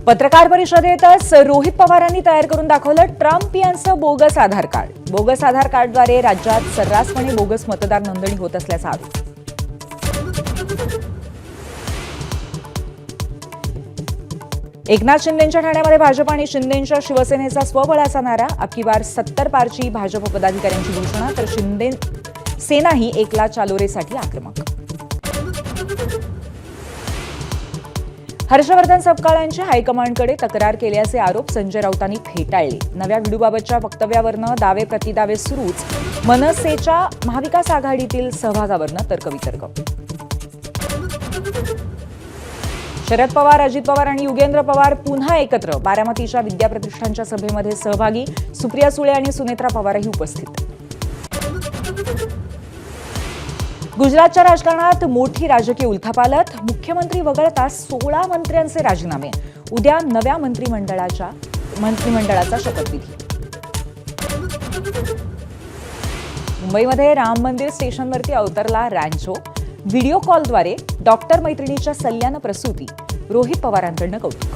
पत्रकार परिषदेतच रोहित पवारांनी तयार करून दाखवलं ट्रम्प यांचं बोगस आधार कार्ड. बोगस आधार कार्डद्वारे राज्यात सर्रासपणे बोगस मतदार नोंदणी होत असल्याचा आरोप. एकनाथ शिंदेंच्या ठाण्यामध्ये भाजप आणि शिंदेंच्या शिवसेनेचा स्वबळाचा नारा. अबकी बार 70 पारची भाजप पदाधिकाऱ्यांची घोषणा, तर शिंदे सेनाही एकला चालोरेसाठी आक्रमक. हर्षवर्धन सपकाळांच्या हायकमांडकडे तक्रार केल्याचे आरोप संजय राऊतांनी फेटाळले. नव्या व्हिडिओबाबतच्या वक्तव्यावरनं दावे प्रतिदावे सुरूच. मनसेच्या महाविकास आघाडीतील सहभागावरनं तर्कवितर्क. शरद पवार, अजित पवार आणि युगेंद्र पवार पुन्हा एकत्र. बारामतीच्या विद्याप्रतिष्ठानच्या सभेमध्ये सहभागी. सुप्रिया सुळे आणि सुनेत्रा पवारही उपस्थित. गुजरातच्या राजकारणात मोठी राजकीय उलथापालथ. मुख्यमंत्री वगळता 16 मंत्र्यांचे राजीनामे. उद्या नव्या मंत्रिमंडळाचा शपथविधी. मुंबईमध्ये राम मंदिर स्टेशनवरती अवतरला रॅन्चो. व्हिडिओ कॉलद्वारे डॉक्टर मैत्रिणीच्या सल्ल्यानं प्रसूती. रोहित पवारांकडनं कौतुक.